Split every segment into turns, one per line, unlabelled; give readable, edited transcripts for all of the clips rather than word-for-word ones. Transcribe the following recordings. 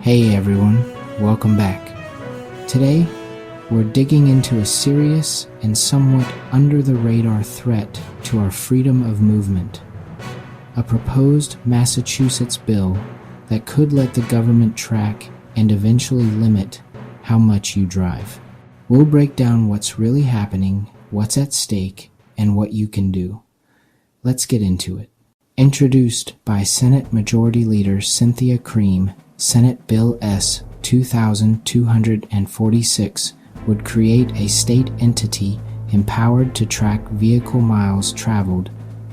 Hey everyone, welcome back. Today, we're digging into a serious and somewhat under-the-radar threat to our freedom of movement. A proposed Massachusetts bill that could let the government track and eventually limit how much you drive. We'll break down what's really happening, what's at stake, and what you can do. Let's get into it. Introduced by Senate Majority Leader Cynthia Cream, Senate Bill S. 2246 would create a state entity empowered to track vehicle miles traveled,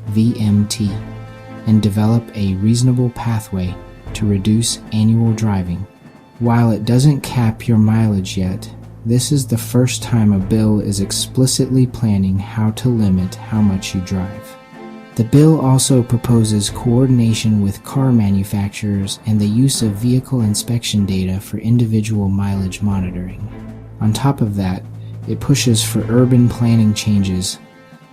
VMT, and develop a reasonable pathway to reduce annual driving. While it doesn't cap your mileage yet, this is the first time a bill is explicitly planning how to limit how much you drive. The bill also proposes coordination with car manufacturers and the use of vehicle inspection data for individual mileage monitoring. On top of that, it pushes for urban planning changes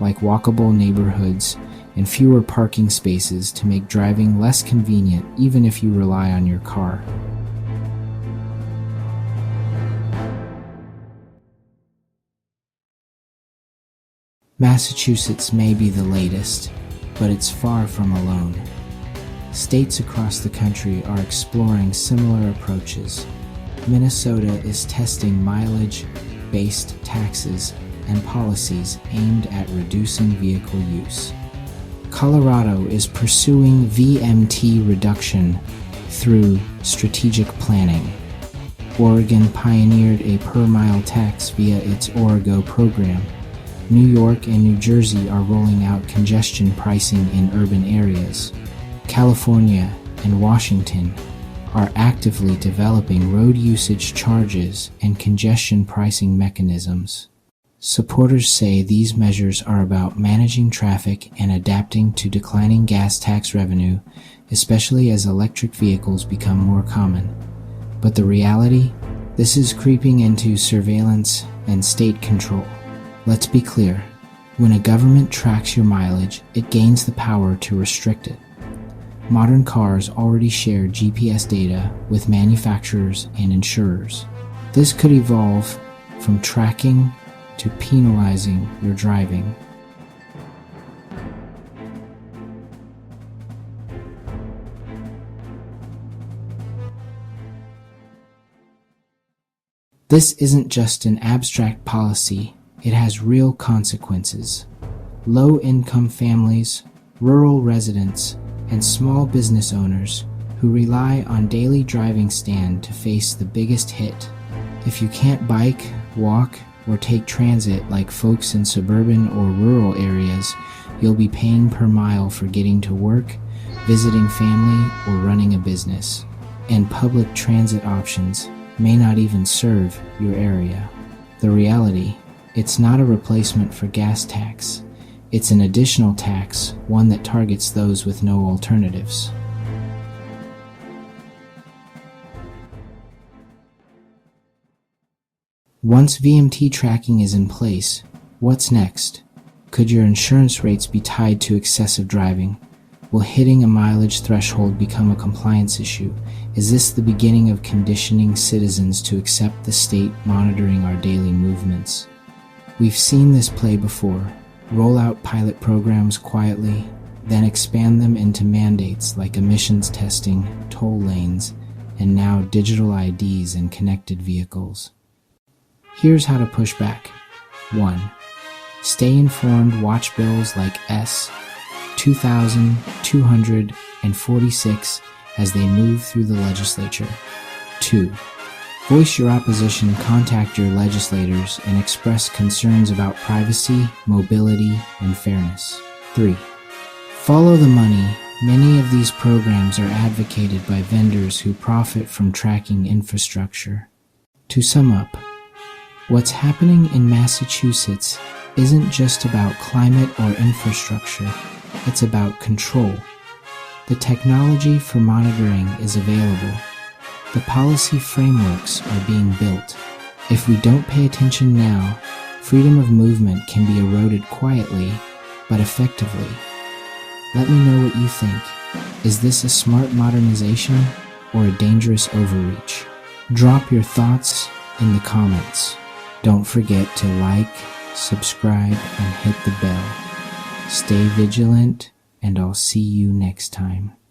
like walkable neighborhoods and fewer parking spaces to make driving less convenient even if you rely on your car. Massachusetts may be the latest, but it's far from alone. States across the country are exploring similar approaches. Minnesota is testing mileage-based taxes and policies aimed at reducing vehicle use. Colorado is pursuing VMT reduction through strategic planning. Oregon pioneered a per-mile tax via its Origo program. New York and New Jersey are rolling out congestion pricing in urban areas. California and Washington are actively developing road usage charges and congestion pricing mechanisms. Supporters say these measures are about managing traffic and adapting to declining gas tax revenue, especially as electric vehicles become more common. But the reality? This is creeping into surveillance and state control. Let's be clear, when a government tracks your mileage, it gains the power to restrict it. Modern cars already share GPS data with manufacturers and insurers. This could evolve from tracking to penalizing your driving. This isn't just an abstract policy. It has real consequences. Low-income families, rural residents, and small business owners who rely on daily driving stand to face the biggest hit. If you can't bike, walk, or take transit like folks in suburban or rural areas, you'll be paying per mile for getting to work, visiting family, or running a business. And public transit options may not even serve your area. The reality: it's not a replacement for gas tax. It's an additional tax, one that targets those with no alternatives. Once VMT tracking is in place, what's next? Could your insurance rates be tied to excessive driving? Will hitting a mileage threshold become a compliance issue? Is this the beginning of conditioning citizens to accept the state monitoring our daily movements? We've seen this play before. Roll out pilot programs quietly, then expand them into mandates like emissions testing, toll lanes, and now digital IDs and connected vehicles. Here's how to push back. 1. Stay informed. Watch bills like S. 2246 as they move through the legislature. 2. Voice your opposition, contact your legislators, and express concerns about privacy, mobility, and fairness. 3. Follow the money. Many of these programs are advocated by vendors who profit from tracking infrastructure. To sum up, what's happening in Massachusetts isn't just about climate or infrastructure, it's about control. The technology for monitoring is available. The policy frameworks are being built. If we don't pay attention now, freedom of movement can be eroded quietly, but effectively. Let me know what you think. Is this a smart modernization, or a dangerous overreach? Drop your thoughts in the comments. Don't forget to like, subscribe, and hit the bell. Stay vigilant, and I'll see you next time.